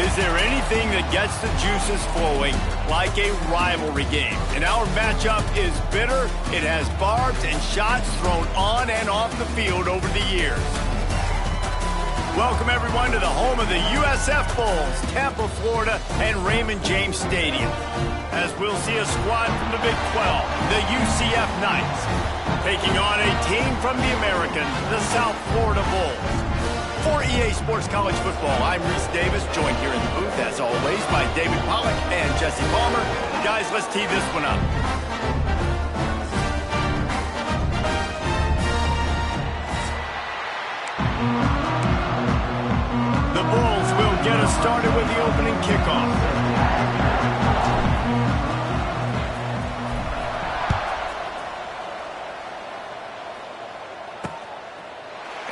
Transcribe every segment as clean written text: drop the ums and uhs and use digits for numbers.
Is there anything that gets the juices flowing like a rivalry game? And our matchup is bitter. It has barbs and shots thrown on and off the field over the years. Welcome, everyone, to the home of the USF Bulls, Tampa, Florida, and Raymond James Stadium. As we'll see a squad from the Big 12, the UCF Knights, taking on a team from the Americans, the South Florida Bulls. For EA Sports College Football, I'm Reese Davis, joined here in the booth, as always, by David Pollack and Jesse Palmer. Guys, let's tee this one up. The Bulls will get us started with the opening kickoff.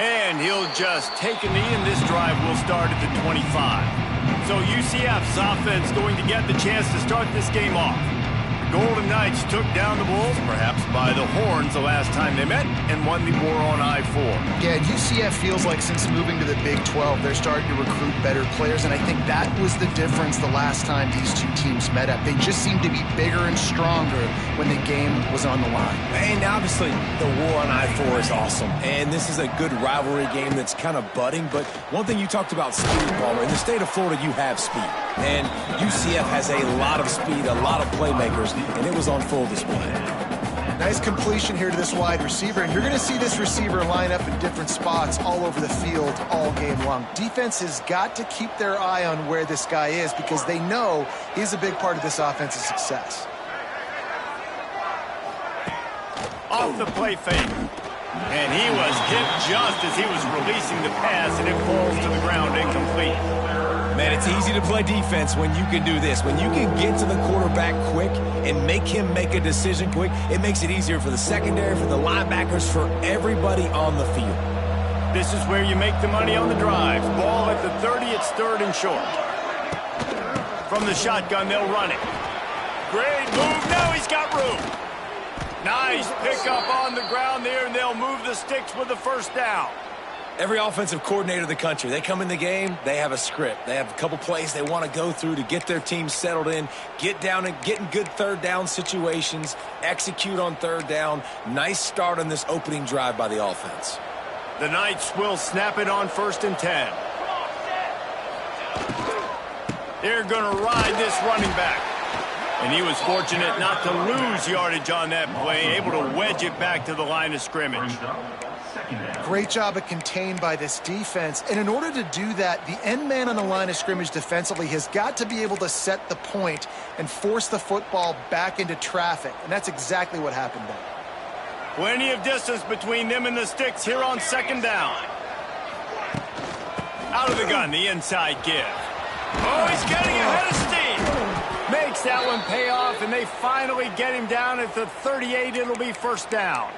And he'll just take a knee, and this drive will start at the 25. So UCF's offense going to get the chance to start this game off. The Golden Knights took down the Bulls, perhaps by the horns the last time they met, and won the war on I-4. Yeah, UCF feels like since moving to the Big 12, they're starting to recruit better players, and I think that was the difference the last time these two teams met up. They just seemed to be bigger and stronger when the game was on the line. And obviously, the war on I-4 is awesome, and this is a good rivalry game that's kind of budding, but one thing you talked about speed, Palmer. In the state of Florida, you have speed, and UCF has a lot of speed, a lot of playmakers, and it was on full display. Nice completion here to this wide receiver, and you're going to see this receiver line up in different spots all over the field all game long. Defense has got to keep their eye on where this guy is because they know he's a big part of this offense's success. Off the play fake. And he was hit just as he was releasing the pass, and it falls to the ground incomplete. Man, it's easy to play defense when you can do this. When you can get to the quarterback quick and make him make a decision quick, it makes it easier for the secondary, for the linebackers, for everybody on the field. This is where you make the money on the drive. Ball at the 30, it's third and short. From the shotgun, they'll run it. Great move, now he's got room. Nice pickup on the ground there, and they'll move the sticks with the first down. Every offensive coordinator in the country, they come in the game, they have a script. They have a couple plays they want to go through to get their team settled in, get down and get in good third down situations, execute on third down. Nice start on this opening drive by the offense. The Knights will snap it on 1st and 10. They're going to ride this running back. And he was fortunate not to lose yardage on that play, able to wedge it back to the line of scrimmage. Great job of contained by this defense. And in order to do that, the end man on the line of scrimmage defensively has got to be able to set the point and force the football back into traffic. And that's exactly what happened there. Plenty of distance between them and the sticks here on 2nd down. Out of the gun, the inside give. Oh, he's getting ahead of steam. Makes that one pay off, and they finally get him down at the 38. It'll be 1st down.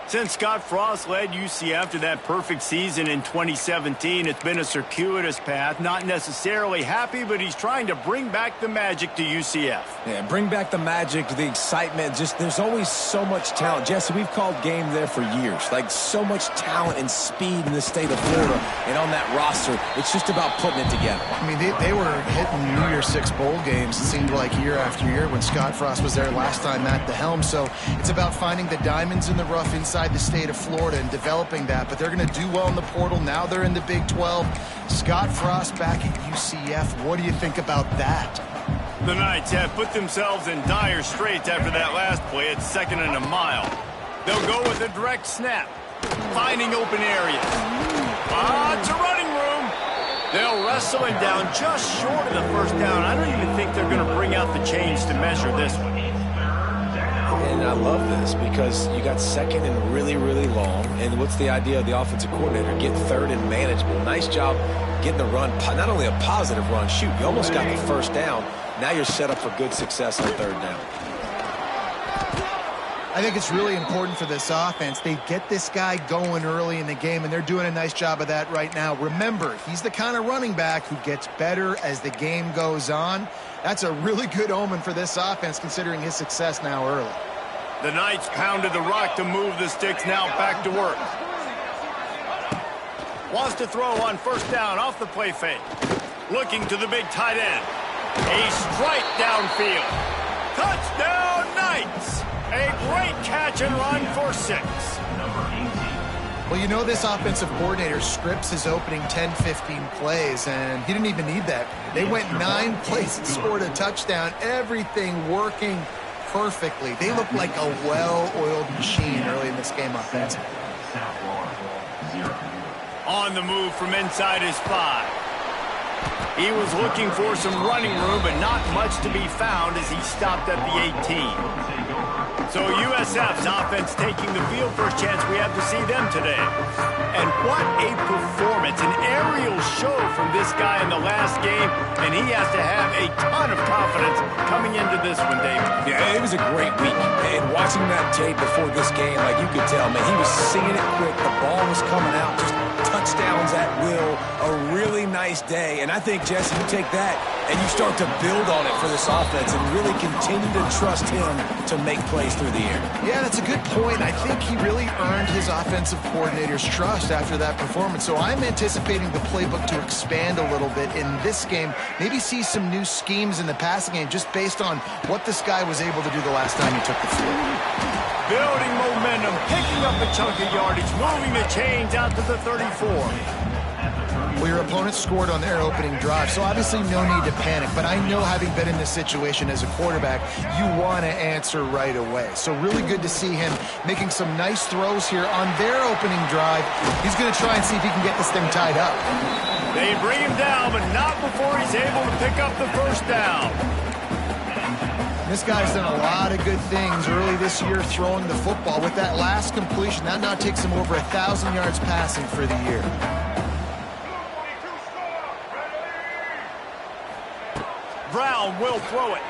Since Scott Frost led UCF to that perfect season in 2017, it's been a circuitous path. Not necessarily happy, but he's trying to bring back the magic to UCF. Yeah, bring back the magic, the excitement. Just there's always so much talent. Jesse, we've called game there for years. Like, so much talent and speed in the state of Florida. And on that roster, it's just about putting it together. I mean, they were hitting New Year's Six bowl games, it seemed like, year after year when Scott Frost was there last time at the helm. So it's about finding the diamonds in the rough inside the state of Florida and developing that, but they're going to do well in the portal. Now they're in the Big 12. Scott Frost back at UCF. What do you think about that? The Knights have put themselves in dire straits after that last play. It's 2nd and a mile. They'll go with a direct snap, finding open areas. It's a running room. They'll wrestle him down just short of the 1st down. I don't even think they're going to bring out the chains to measure this one. and I love this because you got second and really, really long. And what's the idea of the offensive coordinator? Get third and manageable. Nice job getting the run, not only a positive run, shoot, you almost got the first down. Now you're set up for good success on third down. I think it's really important for this offense. They get this guy going early in the game, and they're doing a nice job of that right now. Remember, he's the kind of running back who gets better as the game goes on. That's a really good omen for this offense, considering his success now early. The Knights pounded the rock to move the sticks, now back to work. Wants to throw on first down off the play fake. Looking to the big tight end. A strike downfield. Touchdown, Knights! A great catch and run for 6. Well, you know this offensive coordinator scripts his opening 10-15 plays, and he didn't even need that. They went 9 plays and scored a touchdown. Everything working perfectly. They look like a well-oiled machine early in this game offensively. On the move from inside his 5. He was looking for some running room, but not much to be found as he stopped at the 18. So USF's offense taking the field. First chance we have to see them today. And what a performance. An aerial show from this guy in the last game. And he has to have a ton of confidence coming into this one, Dave. Yeah, it was a great week. And watching that tape before this game, like you could tell, man, he was singing it quick. The ball was coming out, just touchdowns at will. A really nice day. And I think, Jesse, you take that and you start to build on it for this offense and really continue to trust him to make plays through the air. Yeah, that's a good point. I think he really earned his offensive coordinator's trust after that performance. So I'm anticipating the playbook to expand a little bit in this game. Maybe see some new schemes in the passing game just based on what this guy was able to do the last time he took the field. Building momentum, picking up a chunk of yardage, moving the chains out to the 34. Well, your opponent scored on their opening drive, so obviously no need to panic. But I know, having been in this situation as a quarterback, you want to answer right away. So really good to see him making some nice throws here on their opening drive. He's going to try and see if he can get this thing tied up. They bring him down, but not before he's able to pick up the first down. This guy's done a lot of good things early this year throwing the football. With that last completion, that now takes him over 1,000 yards passing for the year. Brown will throw it.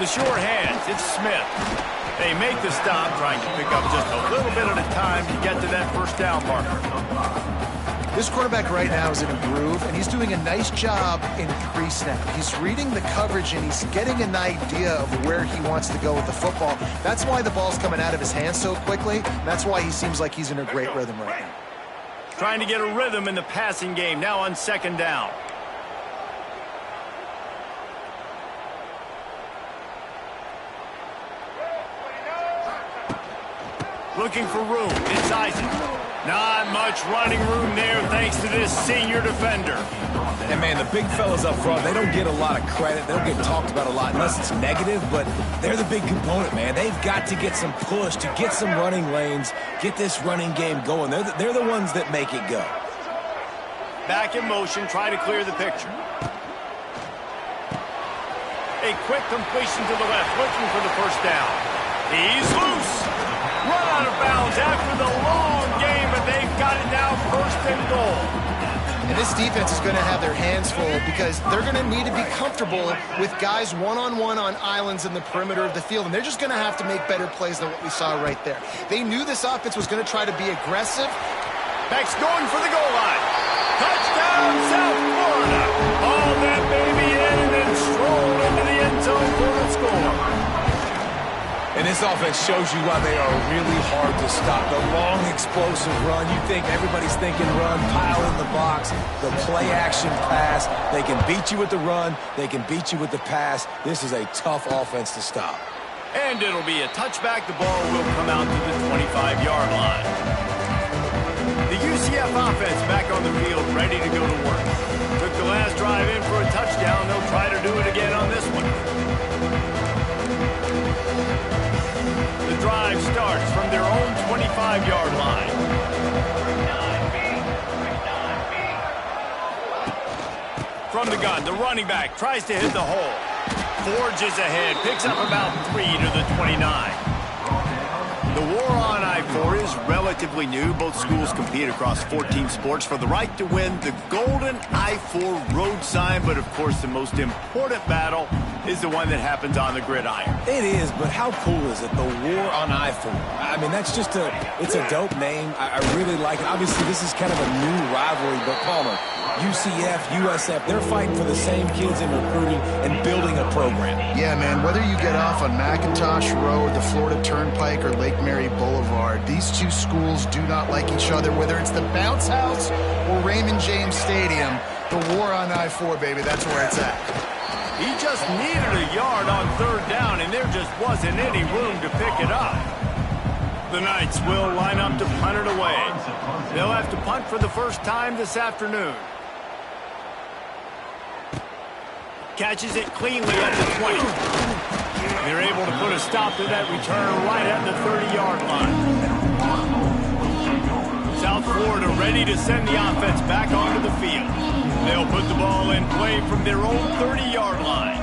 The sure hands, it's Smith. They make the stop, trying to pick up just a little bit at a time to get to that first down marker. This quarterback right now is in a groove, and he's doing a nice job in pre-snap. He's reading the coverage, and he's getting an idea of where he wants to go with the football. That's why the ball's coming out of his hands so quickly. That's why he seems like he's in a great rhythm right now. Trying to get a rhythm in the passing game, now on second down. Looking for room. It's Isaac. Not much running room there thanks to this senior defender. And, man, the big fellas up front, they don't get a lot of credit. They don't get talked about a lot unless it's negative, but they're the big component, man. They've got to get some push, to get some running lanes, get this running game going. They're the ones that make it go. Back in motion, trying to clear the picture. A quick completion to the left, looking for the first down. He's loose. Run out of bounds after the long game, but they've got it now first and goal. And this defense is going to have their hands full because they're going to need to be comfortable with guys one-on-one on islands in the perimeter of the field, and they're just going to have to make better plays than what we saw right there. They knew this offense was going to try to be aggressive. Beck's going for the goal line. Touchdown, South Florida. All that baby in and then stroll into the end zone for the score. And this offense shows you why they are really hard to stop. The long, explosive run. You think everybody's thinking run, pile in the box, the play-action pass. They can beat you with the run. They can beat you with the pass. This is a tough offense to stop. And it'll be a touchback. The ball will come out to the 25-yard line. The UCF offense back on the field, ready to go to work. Took the last drive in for a touchdown. They'll try to do it again on this one. The drive starts from their own 25-yard line. From the gun, the running back tries to hit the hole. Forges ahead, picks up about 3 to the 29. The war on I-4 is relatively new. Both schools compete across 14 sports for the right to win the golden I-4 road sign. But, of course, the most important battle is the one that happens on the gridiron. It is, but how cool is it, the war on I-4? I mean, that's just it's a dope name. I really like it. Obviously, this is kind of a new rivalry, but Palmer, UCF, USF, they're fighting for the same kids in recruiting and building a program. Yeah, man, whether you get off on McIntosh Road, the Florida Turnpike, or Lake Mary Boulevard, these two schools do not like each other, whether it's the Bounce House or Raymond James Stadium. The war on I-4, baby, that's where it's at. He just needed a yard on 3rd down, and there just wasn't any room to pick it up. The Knights will line up to punt it away. They'll have to punt for the first time this afternoon. Catches it cleanly at the 20. They're able to put a stop to that return right at the 30-yard line. South Florida ready to send the offense back onto the field. They'll put the ball in play from their own 30-yard line.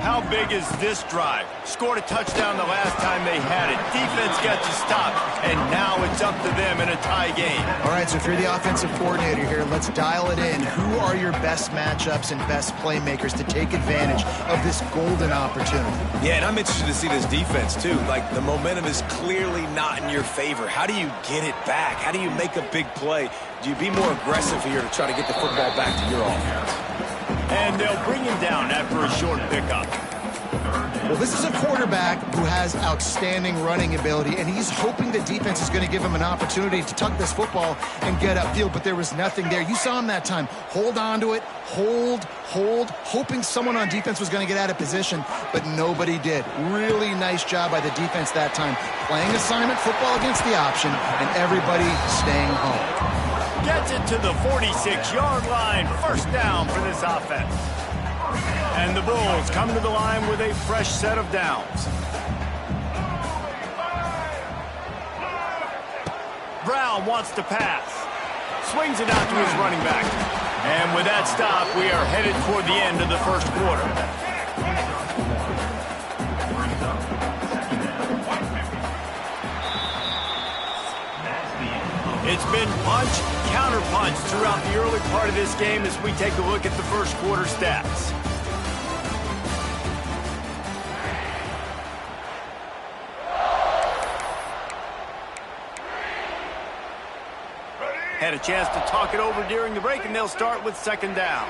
How big is this drive? Scored a touchdown the last time they had it. Defense gets a stop, and now it's up to them in a tie game. All right, so if you're the offensive coordinator here, let's dial it in. Who are your best matchups and best playmakers to take advantage of this golden opportunity? Yeah, and I'm interested to see this defense, too. Like, the momentum is clearly not in your favor. How do you get it back? How do you make a big play? Do you be more aggressive here to try to get the football back to your offense? And they'll bring him down after a short pickup. Well, this is a quarterback who has outstanding running ability, and he's hoping the defense is going to give him an opportunity to tuck this football and get upfield, but there was nothing there. You saw him that time. Hold on to it, hold, hoping someone on defense was going to get out of position, but nobody did. Really nice job by the defense that time. Playing assignment football against the option, and everybody staying home. Gets it to the 46-yard line. First down for this offense. And the Bulls come to the line with a fresh set of downs. Brown wants to pass. Swings it out to his running back. And with that stop, we are headed toward the end of the first quarter. It's been punch, counter-punch throughout the early part of this game as we take a look at the first quarter stats. Had a chance to talk it over during the break, and they'll start with 2nd down.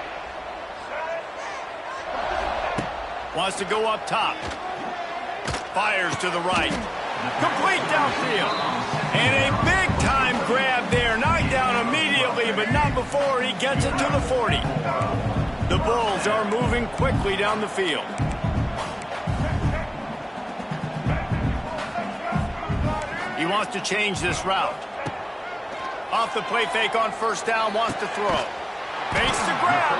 Wants to go up top. Fires to the right. Complete downfield. And a big-time grab there. Knocked down immediately, but not before he gets it to the 40. The Bulls are moving quickly down the field. He wants to change this route. Off the play fake on 1st down, wants to throw. Fakes the grab.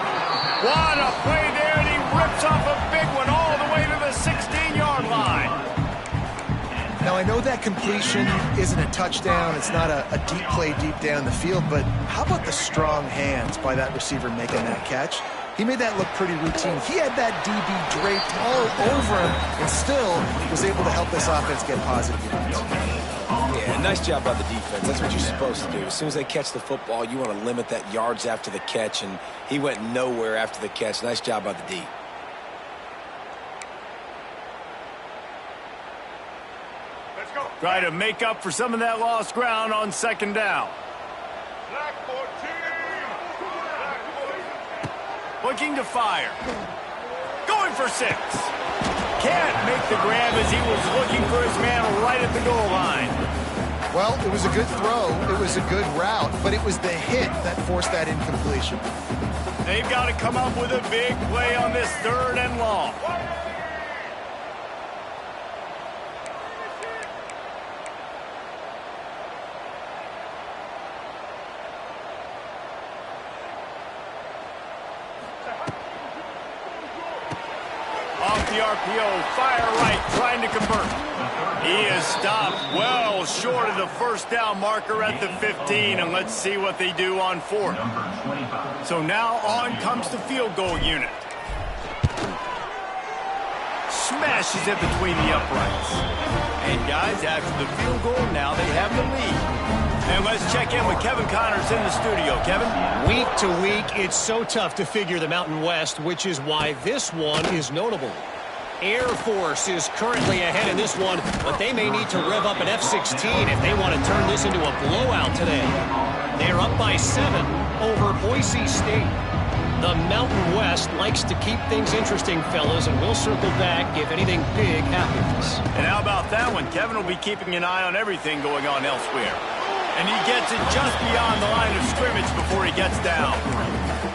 What a play there, and he rips off a big one all the way to the 16-yard line. Now, I know that completion isn't a touchdown. It's not a deep play deep down the field, but how about the strong hands by that receiver making that catch? He made that look pretty routine. He had that DB draped all over him and still was able to help this offense get positive yards. Yeah, nice job by the defense. That's what you're supposed to do. As soon as they catch the football, you want to limit that yards after the catch, and he went nowhere after the catch. Nice job by the D. Let's go. Try to make up for some of that lost ground on 2nd down. Black 14. Looking to fire. Going for 6. Can't make the grab as he was looking for his man right at the goal line. Well, it was a good throw. It was a good route, but it was the hit that forced that incompletion. They've got to come up with a big play on this 3rd and long. Off the RPO, fire right, trying to convert. He is stopped well short of the 1st down marker at the 15, and let's see what they do on 4th. So now on comes the field goal unit. smashes it between the uprights. And guys, after the field goal, now they have the lead. And let's check in with Kevin Connors in the studio. Kevin? Week to week, it's so tough to figure the Mountain West, which is why this one is notable. Air Force is currently ahead in this one, but they may need to rev up an F-16 if they want to turn this into a blowout today. They're up by 7 over Boise State. The Mountain West likes to keep things interesting, fellas, and we'll circle back if anything big happens. And how about that one? Kevin will be keeping an eye on everything going on elsewhere. And he gets it just beyond the line of scrimmage before he gets down.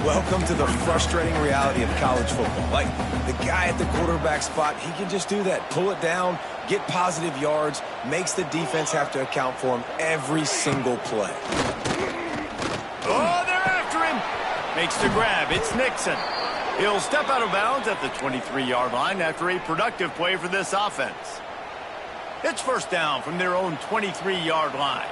Welcome to the frustrating reality of college football. Like, the guy at the quarterback spot, he can just do that. Pull it down, get positive yards, makes the defense have to account for him every single play. Oh, they're after him. Makes the grab. It's Nixon. He'll step out of bounds at the 23-yard line after a productive play for this offense. It's first down from their own 23-yard line.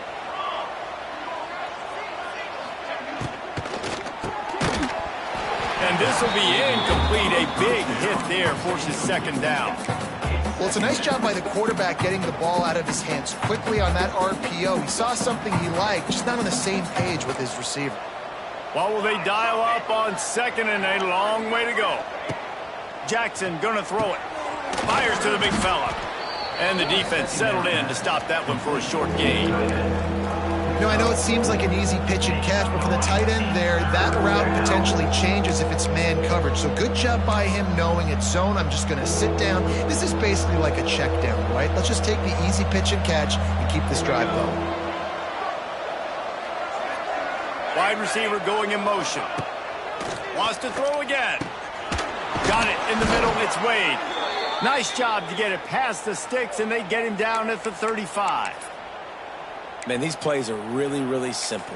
And this will be incomplete. A big hit there forces second down. Well, it's a nice job by the quarterback getting the ball out of his hands quickly on that RPO. He saw something he liked, just not on the same page with his receiver. Well, will they dial up on second and a long way to go? Jackson gonna throw it. Fires to the big fella. And the defense settled in to stop that one for a short gain. You know, I know it seems like an easy pitch and catch, but for the tight end there, that route potentially changes if it's man coverage. So good job by him knowing it's zone. I'm just going to sit down. This is basically like a check down, right? Let's just take the easy pitch and catch and keep this drive going. Wide receiver going in motion. Wants to throw again. Got it in the middle. It's Wade. Nice job to get it past the sticks, and they get him down at the 35. Man, these plays are really, really simple.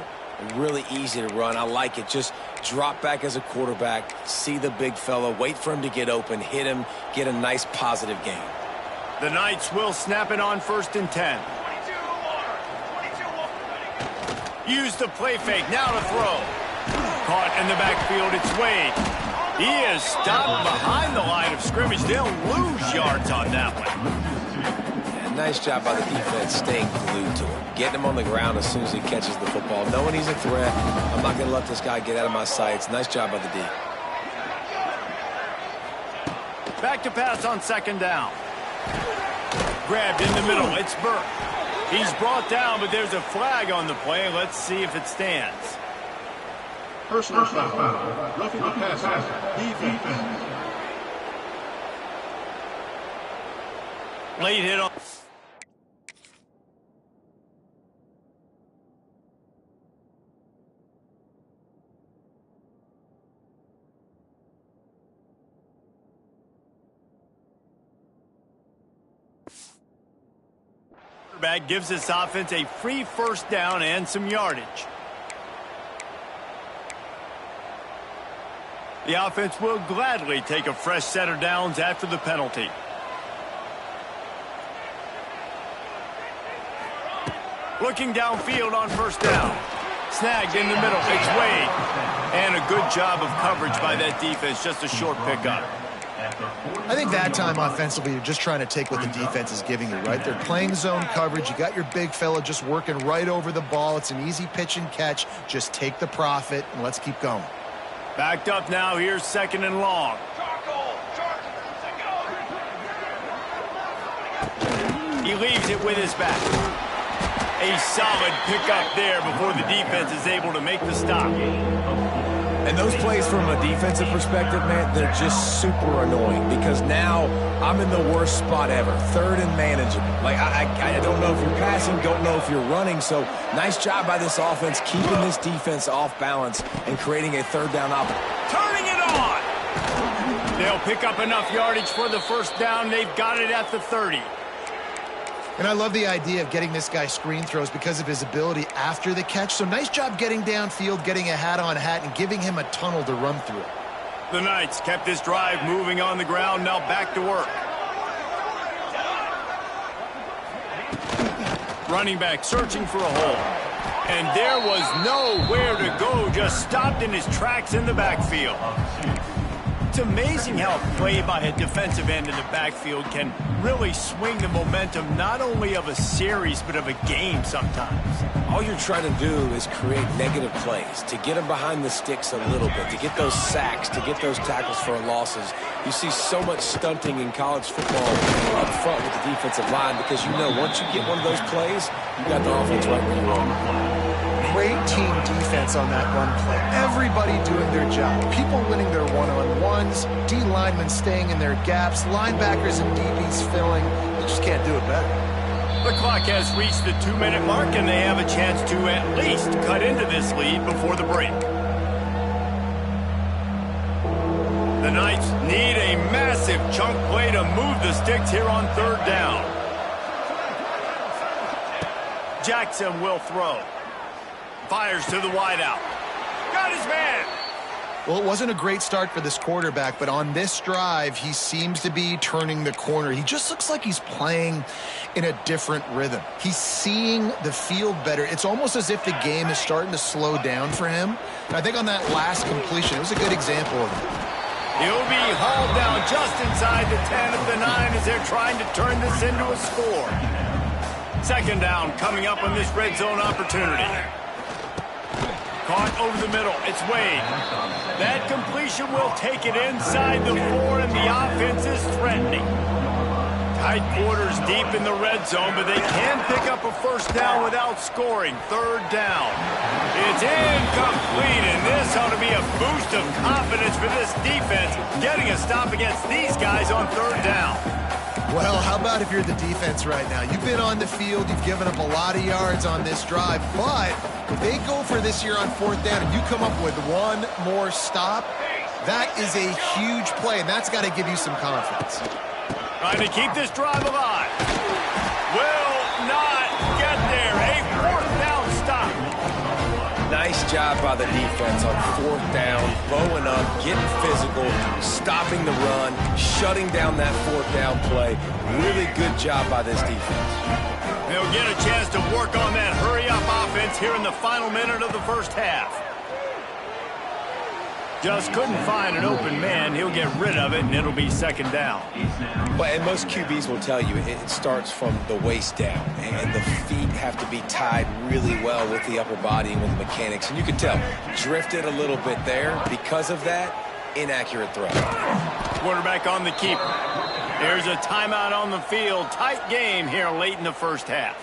Really easy to run. I like it. Just drop back as a quarterback, see the big fella, wait for him to get open, hit him, get a nice positive gain. The Knights will snap it on 1st and 10. Use the play fake. Now to throw. Caught in the backfield. It's Wade. He is stopped behind the line of scrimmage. They'll lose yards on that one. Nice job by the defense staying glued to him. Getting him on the ground as soon as he catches the football. Knowing he's a threat, I'm not going to let this guy get out of my sights. Nice job by the D. Back to pass on second down. Grabbed in the middle. It's Burke. He's brought down, but there's a flag on the play. Let's see if it stands. Personal foul. Roughing the passer. Defense. Late hit on. Quarterback gives this offense a free first down and some yardage. The offense will gladly take a fresh set of downs after the penalty. Looking downfield on first down. Snagged in the middle. It's Wade. And a good job of coverage by that defense. Just a short pickup. I think that time offensively, you're just trying to take what the defense is giving you, right? They're playing zone coverage. You got your big fella just working right over the ball. It's an easy pitch and catch. Just take the profit, and let's keep going. Backed up now. Here's second and long. He leaves it with his back. A solid pickup there before the defense is able to make the stop. And those plays from a defensive perspective, man, they're just super annoying because now I'm in the worst spot ever. Third and manageable. Like, I don't know if you're passing, don't know if you're running. So nice job by this offense keeping this defense off balance and creating a third down opportunity. Turning it on! They'll pick up enough yardage for the first down. They've got it at the 30. And I love the idea of getting this guy screen throws because of his ability after the catch. So nice job getting downfield, getting a hat-on-hat, and giving him a tunnel to run through. The Knights kept this drive moving on the ground, now back to work. Running back searching for a hole. And there was nowhere to go, just stopped in his tracks in the backfield. It's amazing how a play by a defensive end in the backfield can really swing the momentum not only of a series but of a game sometimes. All you're trying to do is create negative plays, to get them behind the sticks a little bit, to get those sacks, to get those tackles for losses. You see so much stunting in college football up front with the defensive line because you know once you get one of those plays, you got the offense right where you are. Great team defense on that run play. Everybody doing their job. People winning their one-on-ones, D linemen staying in their gaps, linebackers and DBs filling. You just can't do it better. The clock has reached the 2-minute mark, and they have a chance to at least cut into this lead before the break. The Knights need a massive chunk play to move the sticks here on 3rd down. Jackson will throw. Fires to the wideout. Got his man. Well, it wasn't a great start for this quarterback, but on this drive, he seems to be turning the corner. He just looks like he's playing in a different rhythm. He's seeing the field better. It's almost as if the game is starting to slow down for him. And I think on that last completion, it was a good example of it. He'll be hauled down just inside the 10 of the 9 as they're trying to turn this into a score. 2nd down coming up on this red zone opportunity. Caught over the middle. It's Wade. That completion will take it inside the 4, and the offense is threatening. Tight quarters deep in the red zone, but they can pick up a 1st down without scoring. 3rd down. It's incomplete, and this ought to be a boost of confidence for this defense, getting a stop against these guys on 3rd down. Well, how about if you're the defense right now? You've been on the field, you've given up a lot of yards on this drive, but if they go for this here on 4th down and you come up with one more stop, that is a huge play, and that's got to give you some confidence. Trying to keep this drive alive. Will not get there. A 4th down stop. Nice job by the defense on 4th down, bowing up, getting physical, stopping the run, shutting down that 4th down play. Really good job by this defense. They'll get a chance to work on that hurry-up offense here in the final minute of the 1st half. Just couldn't find an open man. He'll get rid of it, and it'll be 2nd down. Well, and most QBs will tell you it starts from the waist down, and the feet have to be tied really well with the upper body and with the mechanics. And you can tell, drifted a little bit there. Because of that, inaccurate throw. Quarterback on the keeper. There's a timeout on the field. Tight game here late in the 1st half.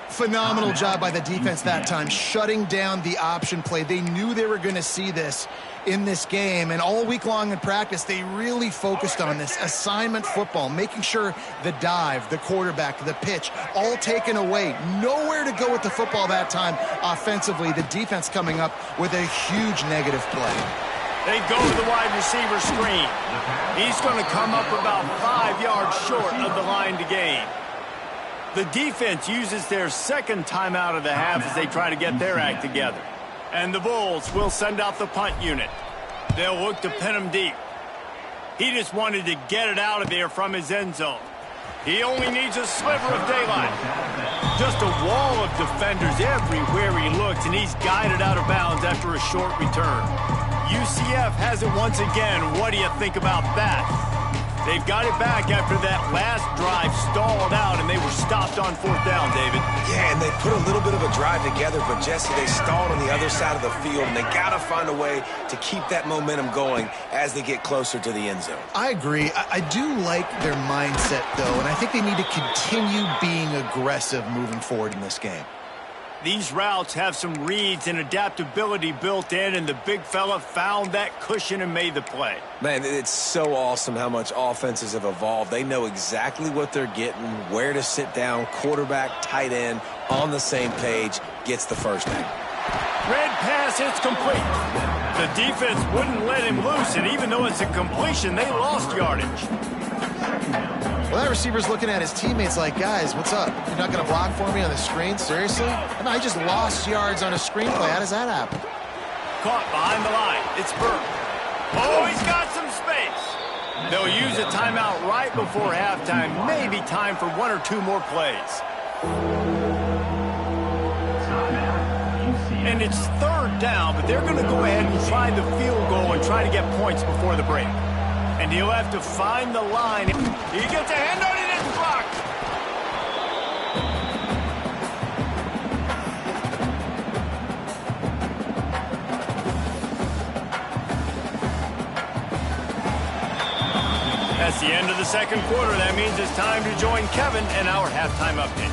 Phenomenal job by the defense that time, shutting down the option play. They knew they were going to see this in this game, and all week long in practice, they really focused on this assignment football, making sure the dive, the quarterback, the pitch, all taken away. Nowhere to go with the football that time offensively. The defense coming up with a huge negative play. They go to the wide receiver screen. He's going to come up about 5 yards short of the line to gain. The defense uses their 2nd timeout of the half as they try to get their act together. And the Bulls will send out the punt unit. They'll look to pin him deep. He just wanted to get it out of there from his end zone. He only needs a sliver of daylight. Just a wall of defenders everywhere he looks, and he's guided out of bounds after a short return. UCF has it once again. What do you think about that? They've got it back after that last drive stalled out, and they were stopped on 4th down, David. Yeah, and they put a little bit of a drive together, but Jesse, they stalled on the other side of the field, and they got to find a way to keep that momentum going as they get closer to the end zone. I agree. I do like their mindset, though, and I think they need to continue being aggressive moving forward in this game. These routes have some reads and adaptability built in, and the big fella found that cushion and made the play. Man, it's so awesome how much offenses have evolved. They know exactly what they're getting, where to sit down, quarterback, tight end, on the same page, gets the 1st down. Red pass, it's complete. The defense wouldn't let him loose, and even though it's a completion, they lost yardage. Well, that receiver's looking at his teammates like, guys, what's up? You're not going to block for me on the screen? Seriously? I just lost yards on a screenplay. How does that happen? Caught behind the line. It's Burke. Oh, he's got some space. They'll use a timeout right before halftime. Maybe time for 1 or 2 more plays. And it's 3rd down, but they're going to go ahead and try the field goal and try to get points before the break. And he'll have to find the line. He gets a hand on it, it's blocked. That's the end of the second quarter. That means it's time to join Kevin and our halftime update.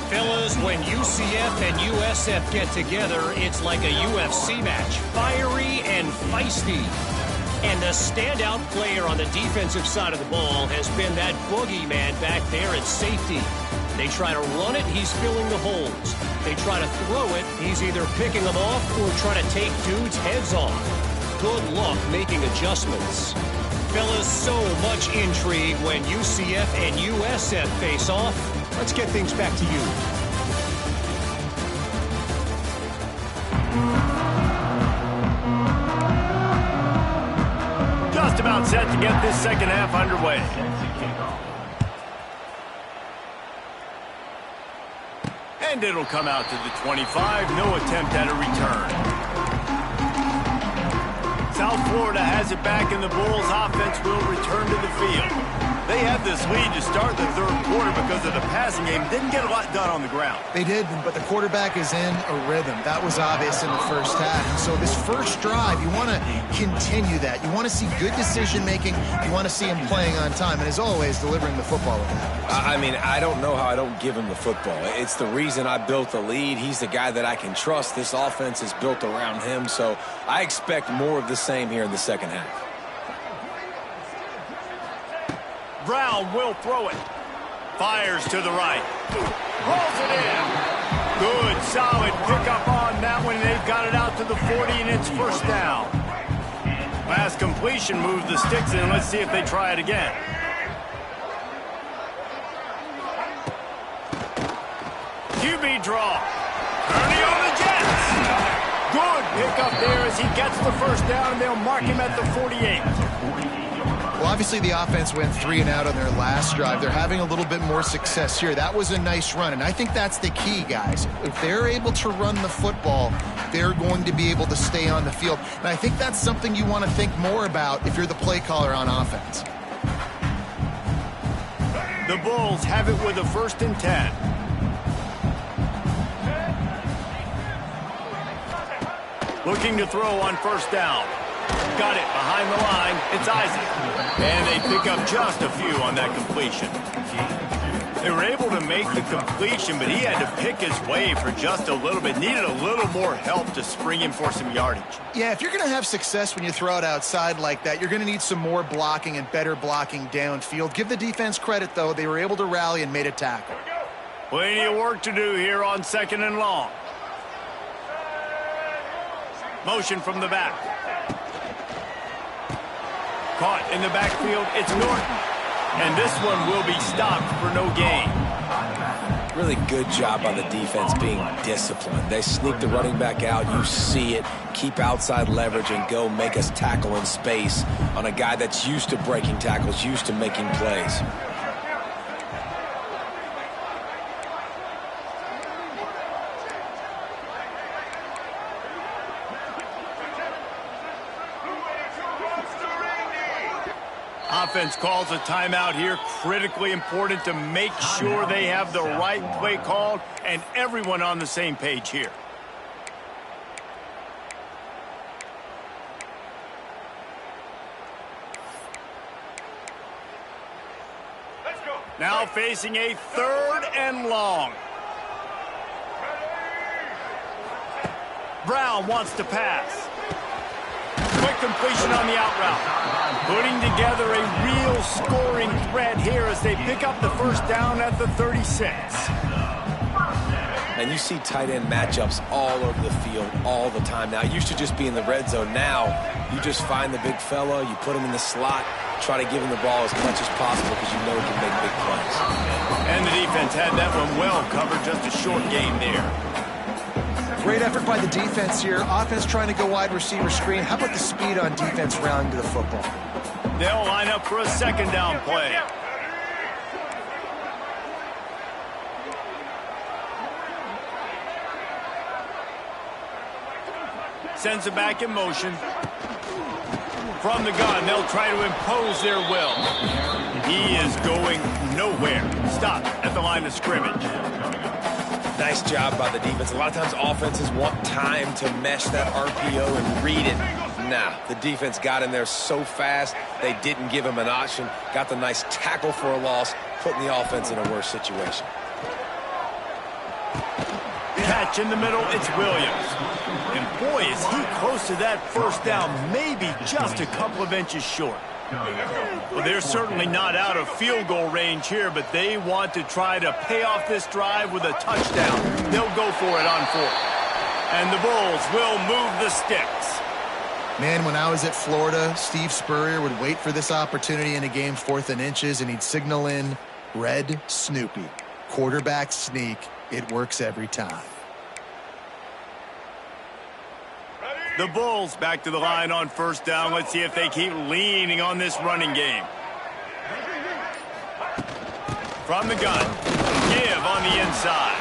Fellas, when UCF and USF get together, it's like a UFC match. Fiery and feisty. And the standout player on the defensive side of the ball has been that boogeyman back there at safety. They try to run it, he's filling the holes. They try to throw it, he's either picking them off or trying to take dudes' heads off. Good luck making adjustments. Fellas, so much intrigue when UCF and USF face off. Let's get things back to you. Just about set to get this second half underway. And it'll come out to the 25. No attempt at a return. South Florida has it back, and the Bulls offense will return to the field. They had this lead to start the third quarter because of the passing game. Didn't get a lot done on the ground. They did, but the quarterback is in a rhythm. That was obvious in the first half. And so this first drive, you want to continue that. You want to see good decision-making. You want to see him playing on time. And as always, delivering the football with that. I mean, I don't know how I don't give him the football. It's the reason I built the lead. He's the guy that I can trust. This offense is built around him. So I expect more of the same here in the second half. Brown will throw it. Fires to the right. Rolls it in. Good, solid pickup on that one. They've got it out to the 40, and it's first down. Last completion moved the sticks in. Let's see if they try it again. QB draw. Ernie on the Jets. Good pickup there as he gets the first down, and they'll mark him at the 48. Well, obviously the offense went 3 and out on their last drive. They're having a little bit more success here. That was a nice run, and I think that's the key, guys. If they're able to run the football, they're going to be able to stay on the field. And I think that's something you want to think more about if you're the play caller on offense. The Bulls have it with a 1st and 10. Looking to throw on first down. Got it behind the line. It's Isaac. And they pick up just a few on that completion. They were able to make the completion, but he had to pick his way for just a little bit. Needed a little more help to spring him for some yardage. Yeah, if you're going to have success when you throw it outside like that, you're going to need some more blocking and better blocking downfield. Give the defense credit, though. They were able to rally and made a tackle. Plenty of work to do here on 2nd and long. Motion from the back. Caught in the backfield, it's Norton. And this one will be stopped for no gain. Really good job by the defense being disciplined. They sneak the running back out. You see it. Keep outside leverage and go make us tackle in space on a guy that's used to breaking tackles, used to making plays. Offense calls a timeout here. Critically important to make sure they have the right play called and everyone on the same page here. Let's go. Now facing a 3rd and long. Brown wants to pass. Quick completion on the out route. Putting together a real scoring threat here as they pick up the first down at the 36. And you see tight end matchups all over the field all the time. Now, it used to just be in the red zone. Now, you just find the big fella, you put him in the slot, try to give him the ball as much as possible because you know he can make big plays. And the defense had that one well covered, just a short game there. Great effort by the defense here. Offense trying to go wide receiver screen. How about the speed on defense rallying to the football? They'll line up for a 2nd down play. Sends it back in motion. From the gun, they'll try to impose their will. He is going nowhere. Stop at the line of scrimmage. Nice job by the defense. A lot of times offenses want time to mesh that RPO and read it. Nah, the defense got in there so fast, they didn't give him an option. Got the nice tackle for a loss, putting the offense in a worse situation. Catch in the middle, it's Williams. And boy, is he close to that first down, maybe just a couple of inches short. Well, they're certainly not out of field goal range here, but they want to try to pay off this drive with a touchdown. They'll go for it on fourth. And the Bulls will move the sticks. Man, when I was at Florida, Steve Spurrier would wait for this opportunity in a game 4th and inches, and he'd signal in Red Snoopy. Quarterback sneak. It works every time. The Bulls back to the line on first down. Let's see if they keep leaning on this running game. From the gun, give on the inside.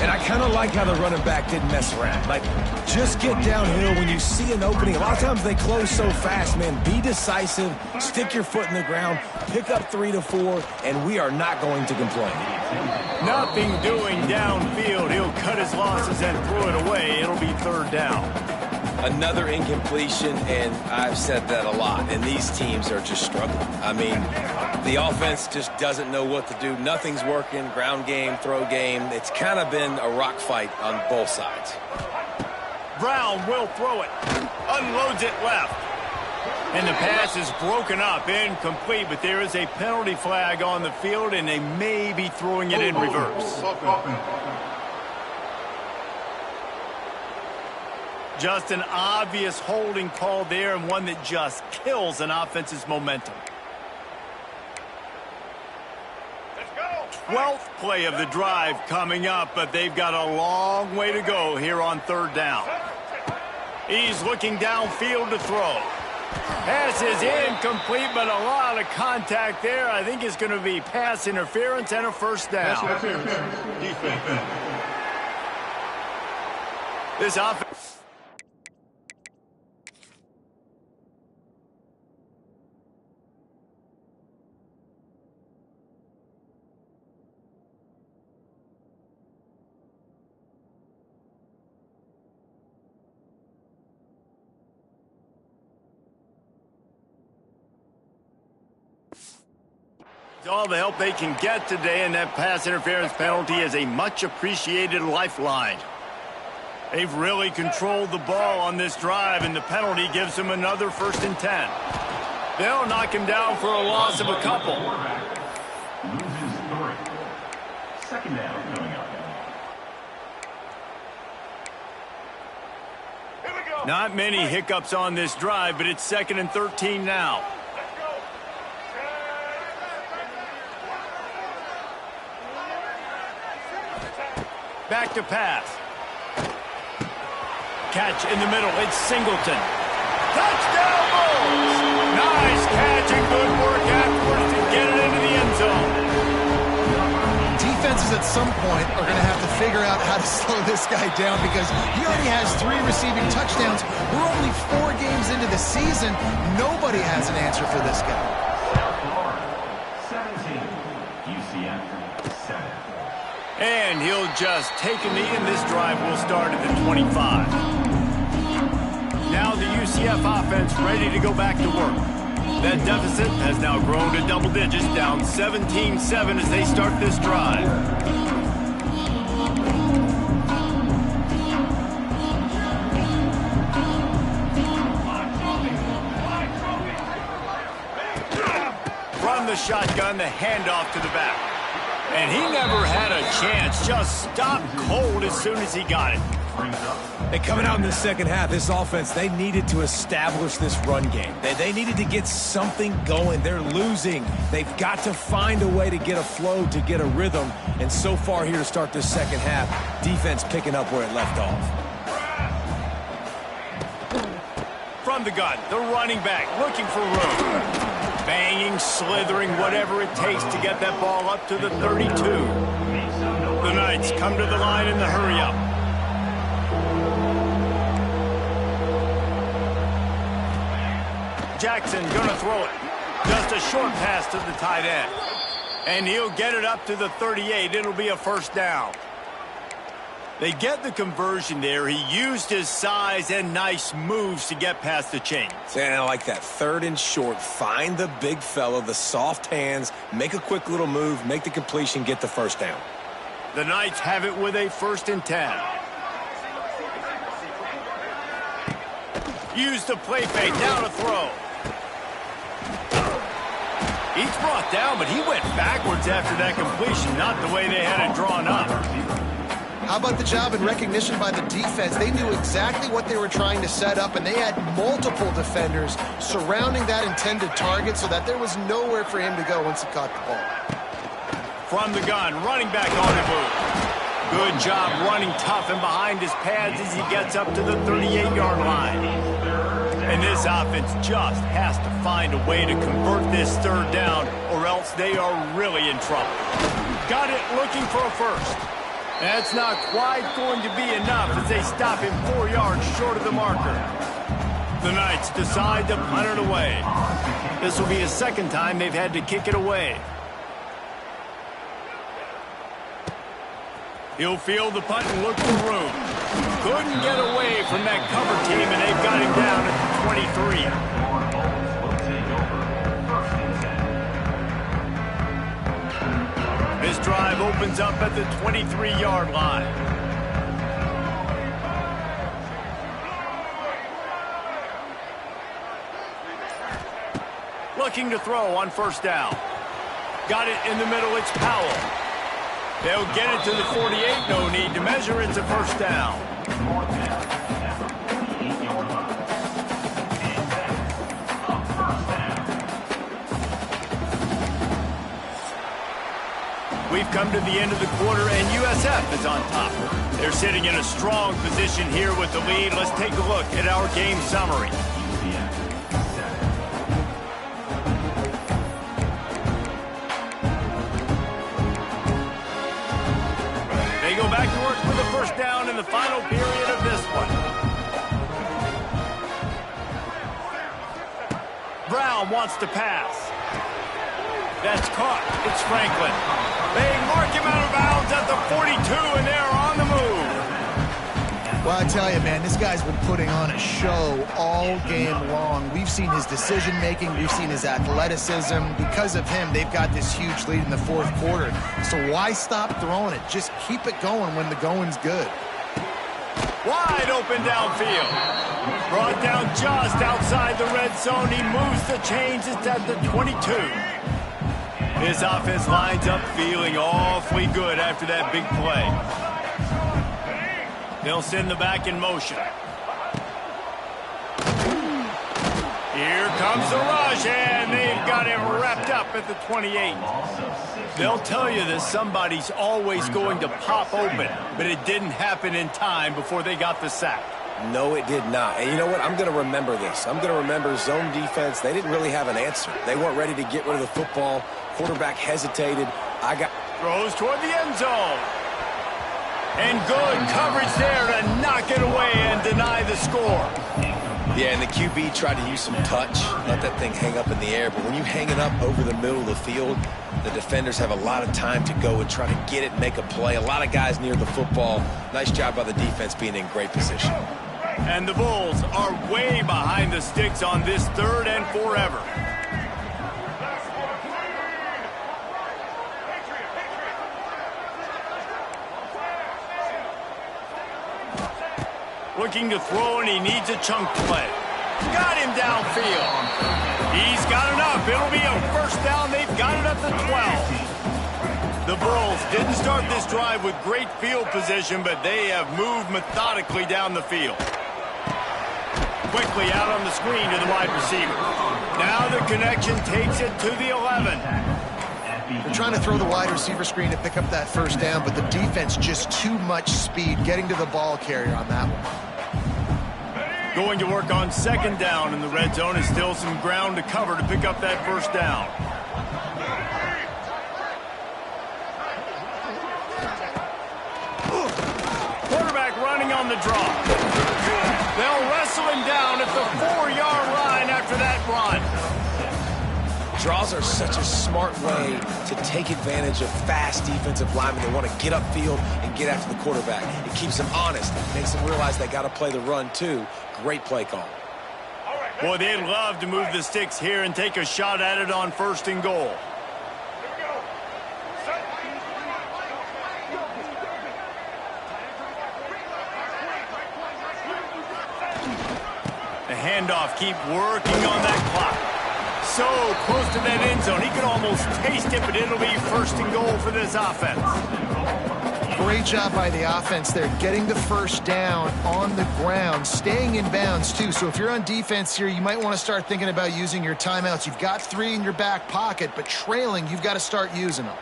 And I kind of like how the running back didn't mess around. Like, just get downhill when you see an opening. A lot of times they close so fast, man. Be decisive, stick your foot in the ground, pick up 3 to 4, and we are not going to complain. Nothing doing downfield. He'll cut his losses and throw it away. It'll be third down. Another incompletion, and I've said that a lot, and these teams are just struggling. I mean, the offense just doesn't know what to do. Nothing's working, ground game, throw game. It's kind of been a rock fight on both sides. Brown will throw it. Unloads it left. And the pass is broken up, incomplete, but there is a penalty flag on the field, and they may be throwing it in reverse. Just an obvious holding call there, and one that just kills an offense's momentum. 12th play of the drive coming up, but they've got a long way to go here on third down. He's looking downfield to throw. Pass is incomplete, but a lot of contact there. I think it's going to be pass interference and a first down. This offense. All the help they can get today, and that pass interference penalty is a much appreciated lifeline. They've really controlled the ball on this drive, and the penalty gives them another 1st and 10. They'll knock him down for a loss of a couple. Second down coming up. Not many hiccups on this drive, but it's 2nd and 13 now. Back to pass. Catch in the middle. It's Singleton. Touchdown Bulls! Nice catch and good work afterwards to get it into the end zone. Defenses at some point are going to have to figure out how to slow this guy down because he already has 3 receiving touchdowns. We're only 4 games into the season. Nobody has an answer for this guy. 17, UCF 7. And he'll just take a knee, and this drive will start at the 25. Now the UCF offense ready to go back to work. That deficit has now grown to double digits, down 17-7 as they start this drive. From the shotgun, the handoff to the back. And he never had a chance, just stopped cold as soon as he got it. They coming out in the second half, this offense, they needed to establish this run game. They needed to get something going. They're losing. They've got to find a way to get a flow, to get a rhythm. And so far here to start this second half, defense picking up where it left off. From the gun, the running back looking for room. Banging, slithering, whatever it takes to get that ball up to the 32. The Knights come to the line in the hurry-up. Jackson gonna throw it. Just a short pass to the tight end. And he'll get it up to the 38. It'll be a first down. They get the conversion there. He used his size and nice moves to get past the chains. And I like that. 3rd and short. Find the big fellow, the soft hands, make a quick little move, make the completion, get the first down. The Knights have it with a 1st and 10. Use the play fake. Now to throw. He's brought down, but he went backwards after that completion, not the way they had it drawn up. How about the job and recognition by the defense? They knew exactly what they were trying to set up, and they had multiple defenders surrounding that intended target so that there was nowhere for him to go once he caught the ball. From the gun, running back on the move. Good job running tough and behind his pads as he gets up to the 38-yard line. And this offense just has to find a way to convert this 3rd down, or else they are really in trouble. Got it looking for a first. That's not quite going to be enough as they stop him 4 yards short of the marker. The Knights decide to punt it away. This will be a 2nd time they've had to kick it away. He'll field the punt and look for room. Couldn't get away from that cover team, and they've got him down at the 23. This drive opens up at the 23-yard line. Looking to throw on 1st down. Got it in the middle. It's Powell. They'll get it to the 48. No need to measure. It's a 1st down. We've come to the end of the quarter, and USF is on top. They're sitting in a strong position here with the lead. Let's take a look at our game summary. They go back to work with the 1st down in the final period of this one. Brown wants to pass. That's caught. It's Franklin. They mark him out of bounds at the 42, and they're on the move. Well, I tell you, man, this guy's been putting on a show all game long. We've seen his decision-making. We've seen his athleticism. Because of him, they've got this huge lead in the 4th quarter. So why stop throwing it? Just keep it going when the going's good. Wide open downfield. Brought down just outside the red zone. He moves the chains. It's at the 22. His offense lines up feeling awfully good after that big play. They'll send the back in motion. Here comes the rush, and they've got him wrapped up at the 28. They'll tell you that somebody's always going to pop open, but it didn't happen in time before they got the sack. No, it did not. And you know what? I'm going to remember this. I'm going to remember zone defense. They didn't really have an answer. They weren't ready to get rid of the football. Quarterback hesitated. Throws toward the end zone. And good coverage there to knock it away and deny the score. Yeah, and the QB tried to use some touch, let that thing hang up in the air. But when you hang it up over the middle of the field, the defenders have a lot of time to go and try to get it, make a play. A lot of guys near the football. Nice job by the defense being in great position. And the Bulls are way behind the sticks on this 3rd and forever. Looking to throw, and he needs a chunk play. Got him downfield. He's got enough. It'll be a 1st down. They've got it at the 12. The Bulls didn't start this drive with great field position, but they have moved methodically down the field. Quickly out on the screen to the wide receiver. Now the connection takes it to the 11. They're trying to throw the wide receiver screen to pick up that 1st down, but the defense just too much speed getting to the ball carrier on that one. Going to work on 2nd down in the red zone. Is still some ground to cover to pick up that 1st down. Quarterback running on the draw. They'll wrestle him down at the 4-yard line after that run. Draws are such a smart way to take advantage of fast defensive linemen that want to get upfield and get after the quarterback. It keeps them honest, makes them realize they got to play the run too. Great play call. Boy, they'd love to move the sticks here and take a shot at it on 1st and goal. The handoff, keep working on that clock. So close to that end zone. He could almost taste it, but it'll be 1st and goal for this offense. Great job by the offense there, getting the first down on the ground, staying in bounds too. So if you're on defense here, you might want to start thinking about using your timeouts. You've got 3 in your back pocket, but trailing, you've got to start using them.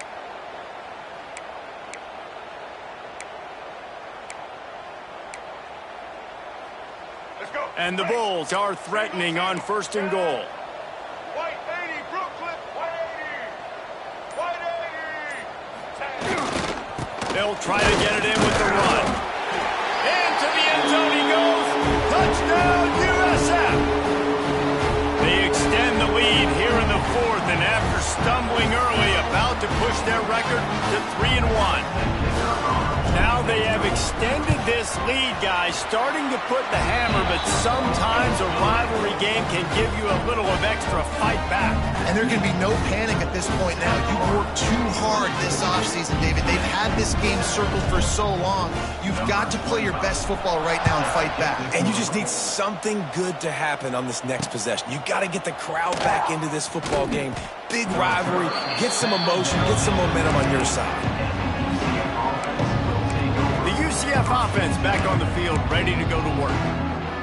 And the Bulls are threatening on 1st and goal. White 80, Brooklyn, White 80. They'll try to get it in with the run. Into the end zone he goes. Touchdown, USF. They extend the lead here in the 4th, and after stumbling early, about to push their record to 3-1. Now they have extended this lead, guys, starting to put the hammer, but sometimes a rivalry game can give you a little of extra fight back. And there can be no panic at this point now. You've worked too hard this offseason, David. They've had this game circled for so long. You've got to play your best football right now and fight back. And you just need something good to happen on this next possession. You got to get the crowd back into this football game. Big rivalry, get some emotion, get some momentum on your side. UCF offense back on the field, ready to go to work.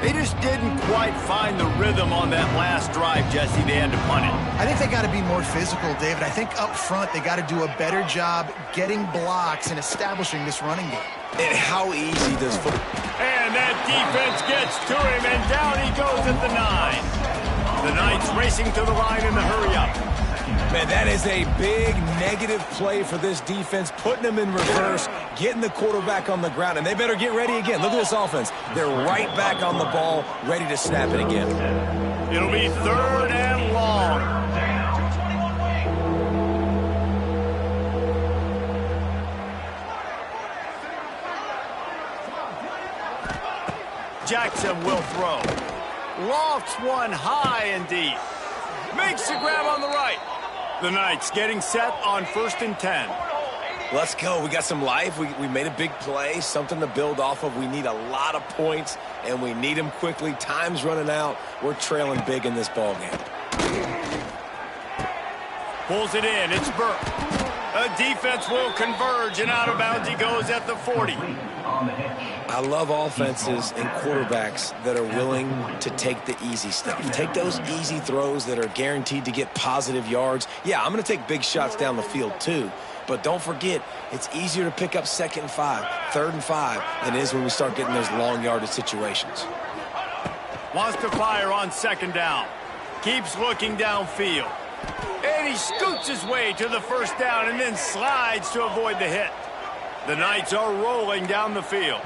They just didn't quite find the rhythm on that last drive, Jesse. They had to punt it. I think they got to be more physical, David. I think up front they got to do a better job getting blocks and establishing this running game. And how easy does football? And that defense gets to him, and down he goes at the 9. The Knights racing to the line in the hurry-up. Man, that is a big negative play for this defense, putting them in reverse, getting the quarterback on the ground, and they better get ready again. Look at this offense. They're right back on the ball, ready to snap it again. It'll be 3rd and long. Jackson will throw. Lofts one high and deep. Makes the grab on the right. The Knights getting set on 1st and 10. Let's go. We got some life. We made a big play, something to build off of. We need a lot of points, and we need them quickly. Time's running out. We're trailing big in this ball game. Pulls it in. It's Burke. A defense will converge, and out of bounds he goes at the 40. I love offenses and quarterbacks that are willing to take the easy stuff. Take those easy throws that are guaranteed to get positive yards. Yeah, I'm going to take big shots down the field too. But don't forget, it's easier to pick up 2nd and 5, 3rd and 5 than it is when we start getting those long yardage situations. Wants to fire on 2nd down. Keeps looking downfield. And he scoots his way to the 1st down and then slides to avoid the hit. The Knights are rolling down the field.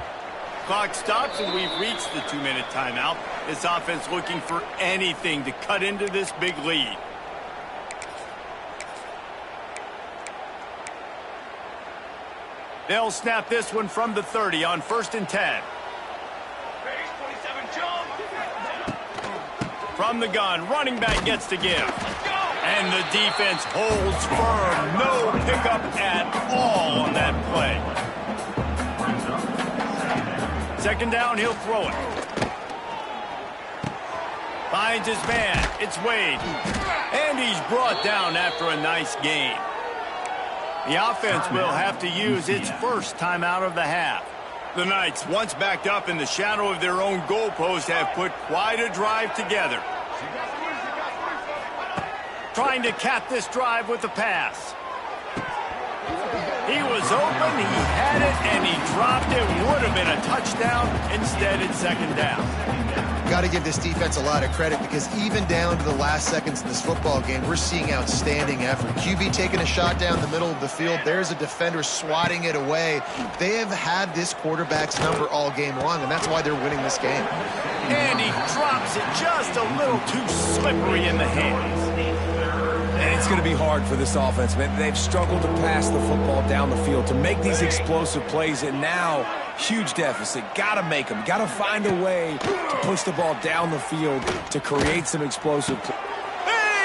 Clock stops and we've reached the 2-minute timeout. This offense looking for anything to cut into this big lead. They'll snap this one from the 30 on 1st and 10. From the gun, running back gets to give. And the defense holds firm. No pickup at all on that play. 2nd down, he'll throw it. Finds his man. It's Wade. And he's brought down after a nice gain. The offense will have to use its first timeout of the half. The Knights, once backed up in the shadow of their own goalpost, have put quite a drive together. Trying to cap this drive with the pass. He was open, he had it, and he dropped it. Would have been a touchdown. Instead, it's 2nd down. Got to give this defense a lot of credit because even down to the last seconds of this football game, we're seeing outstanding effort. QB taking a shot down the middle of the field. There's a defender swatting it away. They have had this quarterback's number all game long, and that's why they're winning this game. And he drops it just a little too slippery in the hands. It's going to be hard for this offense, man. They've struggled to pass the football down the field, to make these explosive plays, and now huge deficit. Got to make them. Got to find a way to push the ball down the field to create some explosive plays.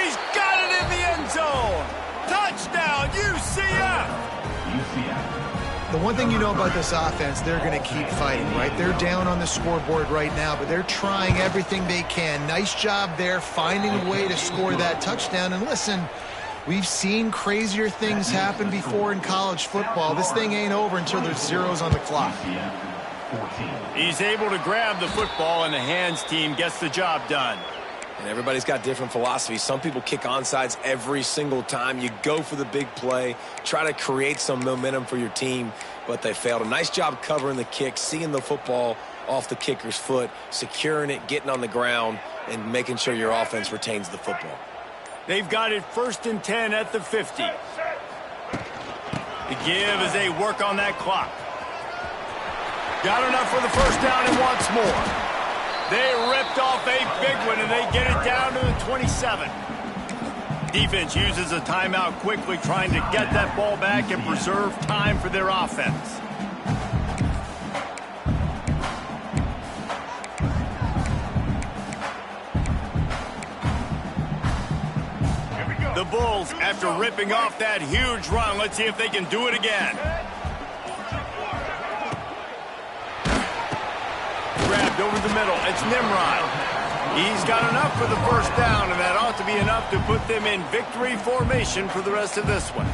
He's got it in the end zone. Touchdown, UCF. The one thing you know about this offense, they're going to keep fighting, right? They're down on the scoreboard right now, but they're trying everything they can. Nice job there, finding a way to score that touchdown. And listen, we've seen crazier things happen before in college football. This thing ain't over until there's zeros on the clock. He's able to grab the football, and the hands team gets the job done. And everybody's got different philosophies. Some people kick onside every single time. You go for the big play, try to create some momentum for your team, but they failed. A nice job covering the kick, seeing the football off the kicker's foot, securing it, getting on the ground, and making sure your offense retains the football. They've got it 1st and 10 at the 50. The give as they work on that clock. Got enough for the first down and wants more. They ripped off a big one, and they get it down to the 27. Defense uses a timeout quickly, trying to get that ball back and preserve time for their offense. The Bulls, after ripping off that huge run, let's see if they can do it again. Grabbed over the middle. It's Nimrod. He's got enough for the first down, and that ought to be enough to put them in victory formation for the rest of this one.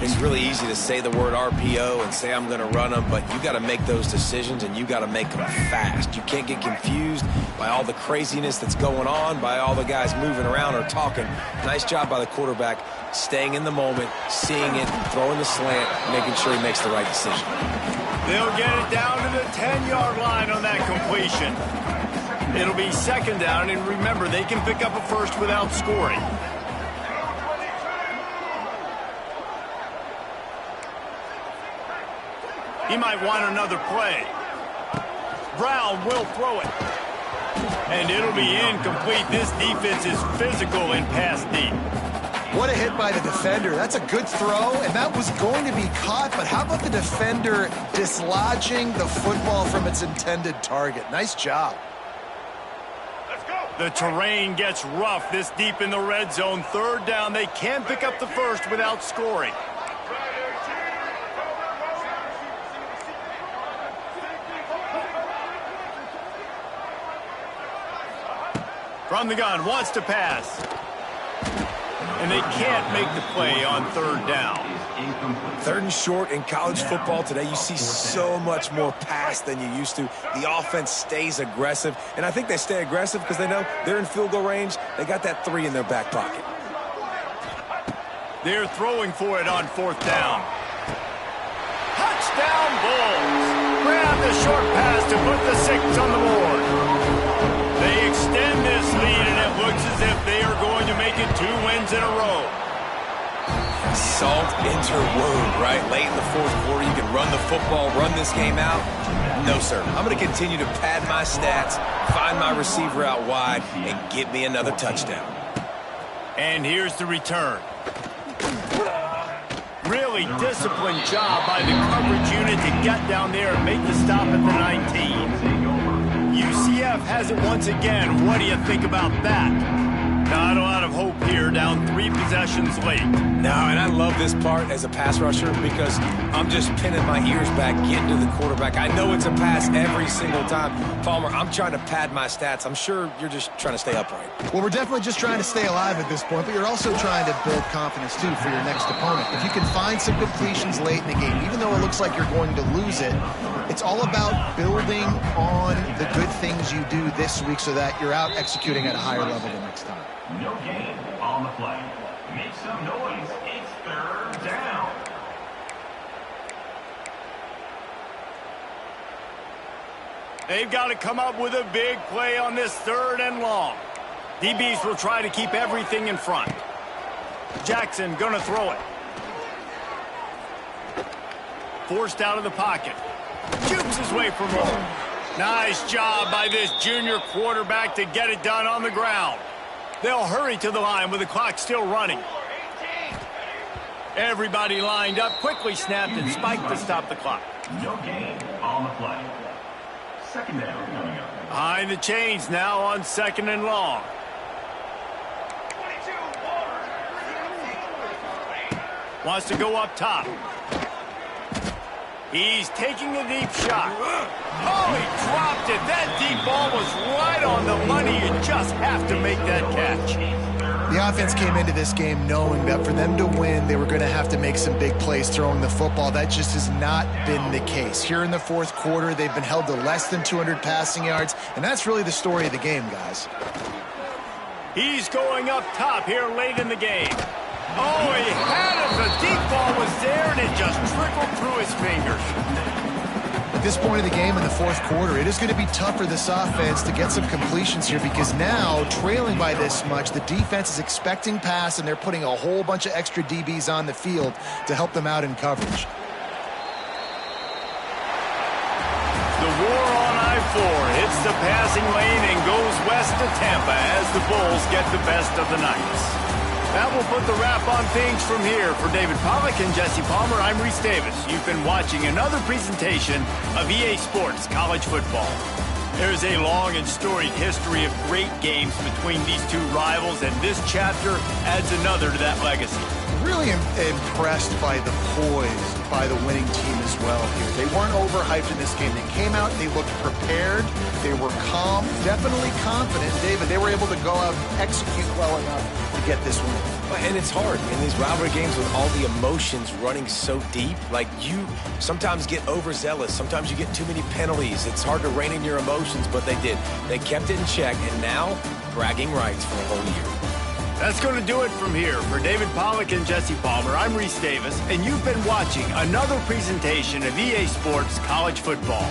It's really easy to say the word RPO and say I'm going to run them, but you got to make those decisions, and you got to make them fast. You can't get confused by all the craziness that's going on, by all the guys moving around or talking. Nice job by the quarterback, staying in the moment, seeing it, throwing the slant, making sure he makes the right decision. They'll get it down to the 10-yard line on that completion. It'll be 2nd down, and remember, they can pick up a first without scoring. He might want another play. Brown will throw it. And it'll be incomplete. This defense is physical in pass deep. What a hit by the defender. That's a good throw, and that was going to be caught, but how about the defender dislodging the football from its intended target? Nice job. Let's go. The terrain gets rough this deep in the red zone. 3rd down. They can pick up the first without scoring. From the gun, wants to pass. And they can't make the play on 3rd down. 3rd and short in college football today, you see so much more pass than you used to. The offense stays aggressive, and I think they stay aggressive because they know they're in field goal range. They got that 3 in their back pocket. They're throwing for it on 4th down. Touchdown Bulls! Grab the short pass to put the 6 on the board. They extend this lead, and it looks as if they are going to make it 2 wins in a row. Salt interwove, right? Late in the 4th quarter, you can run the football, run this game out. No, sir. I'm going to continue to pad my stats, find my receiver out wide, and get me another touchdown. And here's the return. Really disciplined job by the coverage unit to get down there and make the stop at the 19. UCF has it once again. What do you think about that? Not a lot of hope here, down 3 possessions late. No, and I love this part as a pass rusher because I'm just pinning my ears back, getting to the quarterback. I know it's a pass every single time. Palmer, I'm trying to pad my stats. I'm sure you're just trying to stay upright. Well, we're definitely just trying to stay alive at this point, but you're also trying to build confidence, too, for your next opponent. If you can find some completions late in the game, even though it looks like you're going to lose it, it's all about building on the good things you do this week so that you're out executing at a higher level the next time. No gain on the play. Make some noise. It's 3rd down. They've got to come up with a big play on this 3rd and long. DBs will try to keep everything in front. Jackson gonna throw it. Forced out of the pocket. Jukes his way for more. Nice job by this junior quarterback to get it done on the ground. They'll hurry to the line with the clock still running. Everybody lined up, quickly snapped and spiked to stop the clock. No gain on the play. Second down coming up. Behind the chains now on 2nd and long. Wants to go up top. He's taking a deep shot. Oh, he dropped it. That deep ball was right on the money. You just have to make that catch. The offense came into this game knowing that for them to win, they were going to have to make some big plays throwing the football. That just has not been the case. Here in the fourth quarter, they've been held to less than 200 passing yards, and that's really the story of the game, guys. He's going up top here late in the game. Oh, he had it. The deep ball was there, and it just trickled through his fingers. At this point of the game in the fourth quarter, it is going to be tough for this offense to get some completions here because now, trailing by this much, the defense is expecting pass, and they're putting a whole bunch of extra DBs on the field to help them out in coverage. The war on I-4 hits the passing lane and goes west to Tampa as the Bulls get the best of the Knights. That will put the wrap on things from here. For David Pollack and Jesse Palmer, I'm Reese Davis. You've been watching another presentation of EA Sports College Football. There's a long and storied history of great games between these two rivals, and this chapter adds another to that legacy. Really impressed by the poise by the winning team as well here. They weren't overhyped in this game. They came out, they looked prepared, they were calm, definitely confident. David, they were able to go out and execute well enough to get this win. And it's hard in these rivalry games with all the emotions running so deep. Like, you sometimes get overzealous. Sometimes you get too many penalties. It's hard to rein in your emotions, but they did. They kept it in check, and now bragging rights for a whole year. That's going to do it from here. For David Pollack and Jesse Palmer, I'm Reese Davis, and you've been watching another presentation of EA Sports College Football.